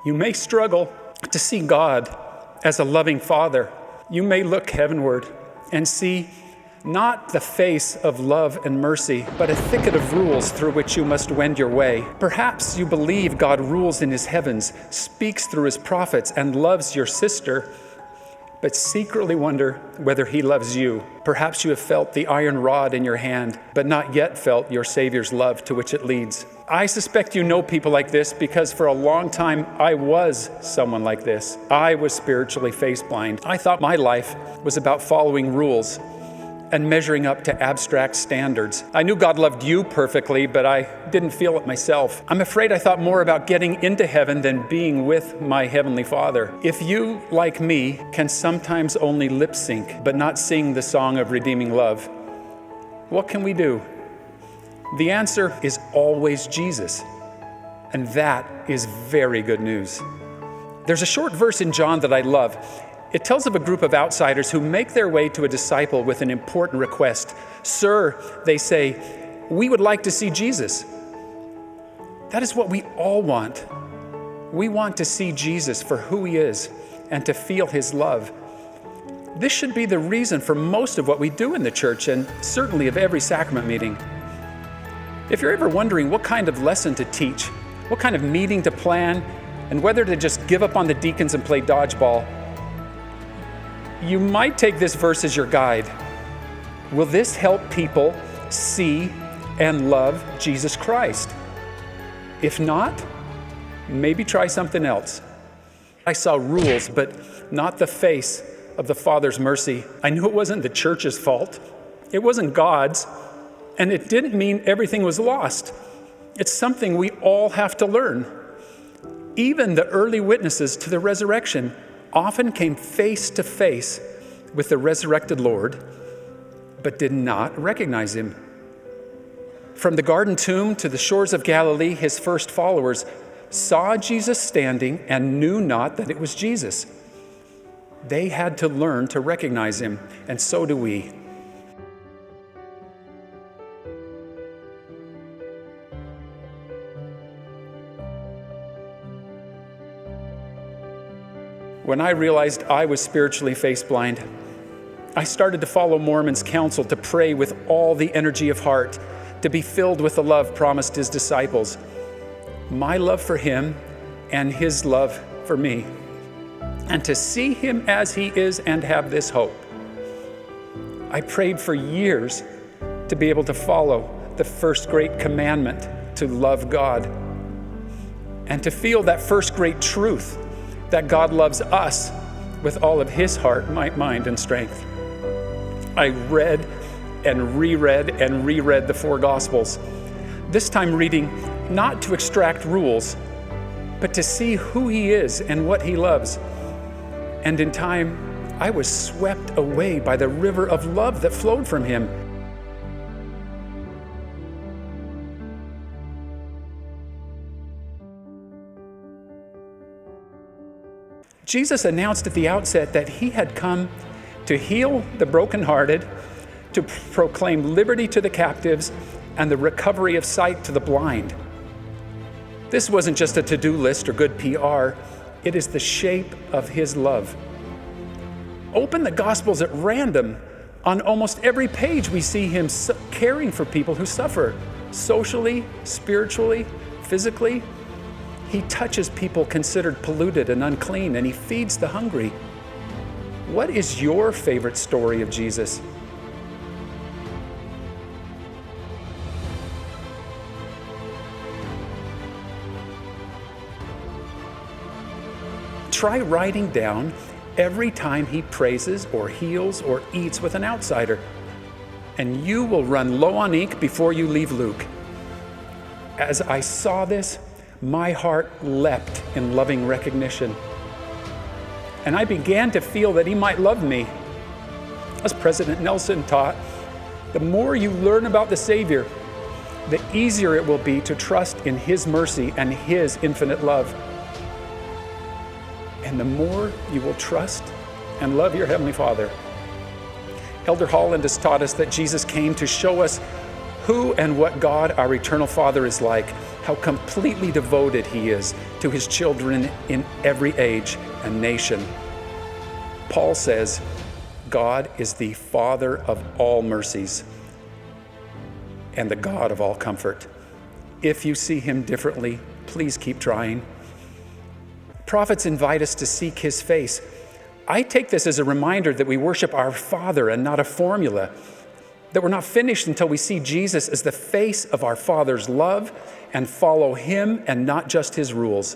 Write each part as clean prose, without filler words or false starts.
You may struggle to see God as a loving Father. You may look heavenward and see not the face of love and mercy, but a thicket of rules through which you must wend your way. Perhaps you believe God rules in his heavens, speaks through his prophets, and loves your sister, but secretly wonder whether he loves you. Perhaps you have felt the iron rod in your hand, but not yet felt your Savior's love to which it leads. I suspect you know people like this because for a long time I was someone like this. I was spiritually face blind. I thought my life was about following rules and measuring up to abstract standards. I knew God loved you perfectly, but I didn't feel it myself. I'm afraid I thought more about getting into heaven than being with my Heavenly Father. If you, like me, can sometimes only lip sync, but not sing the song of redeeming love, what can we do? The answer is always Jesus, and that is very good news. There's a short verse in John that I love. It tells of a group of outsiders who make their way to a disciple with an important request. "Sir," they say, "we would like to see Jesus." That is what we all want. We want to see Jesus for who he is and to feel his love. This should be the reason for most of what we do in the church and certainly of every sacrament meeting. If you're ever wondering what kind of lesson to teach, what kind of meeting to plan, and whether to just give up on the deacons and play dodgeball, you might take this verse as your guide. Will this help people see and love Jesus Christ? If not, maybe try something else. I saw rules, but not the face of the Father's mercy. I knew it wasn't the church's fault. It wasn't God's, and it didn't mean everything was lost. It's something we all have to learn. Even the early witnesses to the resurrection often came face to face with the resurrected Lord, but did not recognize him. From the garden tomb to the shores of Galilee, his first followers saw Jesus standing and knew not that it was Jesus. They had to learn to recognize him, and so do we. When I realized I was spiritually face blind, I started to follow Mormon's counsel to pray with all the energy of heart, to be filled with the love promised his disciples, my love for him and his love for me, and to see him as he is and have this hope. I prayed for years to be able to follow the first great commandment, to love God, and to feel that first great truth, that God loves us with all of his heart, mind, and strength. I read and reread the four Gospels, this time reading not to extract rules, but to see who he is and what he loves. And in time, I was swept away by the river of love that flowed from him. Jesus announced at the outset that he had come to heal the brokenhearted, to proclaim liberty to the captives, and the recovery of sight to the blind. This wasn't just a to-do list or good PR. It is the shape of his love. Open the Gospels at random. On almost every page, we see him caring for people who suffer, socially, spiritually, physically. He touches people considered polluted and unclean, and he feeds the hungry. What is your favorite story of Jesus? Try writing down every time he praises or heals or eats with an outsider, and you will run low on ink before you leave Luke. As I saw this, my heart leapt in loving recognition, and I began to feel that he might love me. As President Nelson taught, the more you learn about the Savior, the easier it will be to trust in his mercy and his infinite love. And the more you will trust and love your Heavenly Father. Elder Holland has taught us that Jesus came to show us who and what God, our eternal Father, is like, how completely devoted he is to his children in every age and nation. Paul says, God is the Father of all mercies and the God of all comfort. If you see him differently, please keep trying. Prophets invite us to seek his face. I take this as a reminder that we worship our Father and not a formula, that we're not finished until we see Jesus as the face of our Father's love and follow him and not just his rules.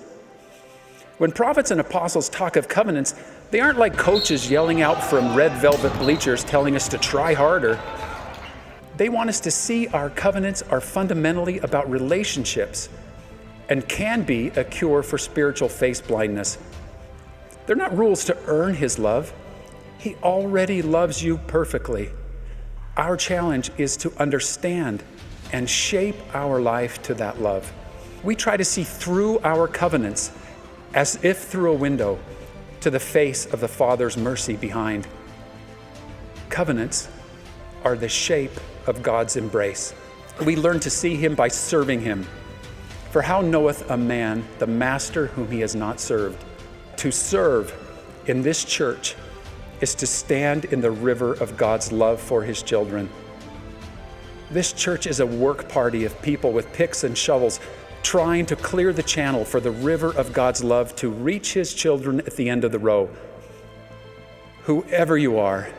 When prophets and apostles talk of covenants, they aren't like coaches yelling out from red velvet bleachers telling us to try harder. They want us to see our covenants are fundamentally about relationships and can be a cure for spiritual face blindness. They're not rules to earn his love. He already loves you perfectly. Our challenge is to understand and shape our life to that love. We try to see through our covenants as if through a window to the face of the Father's mercy behind. Covenants are the shape of God's embrace. We learn to see him by serving him. For how knoweth a man the master whom he has not served? To serve in this church is to stand in the river of God's love for his children. This church is a work party of people with picks and shovels trying to clear the channel for the river of God's love to reach his children at the end of the row. Whoever you are,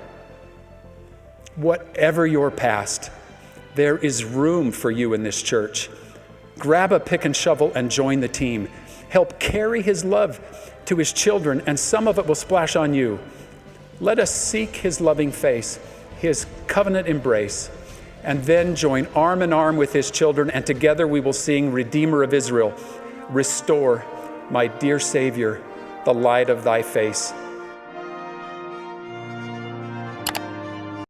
whatever your past, there is room for you in this church. Grab a pick and shovel and join the team. Help carry his love to his children, and some of it will splash on you. Let us seek his loving face, his covenant embrace, and then join arm in arm with his children, and together we will sing, Redeemer of Israel, restore, my dear Savior, the light of thy face.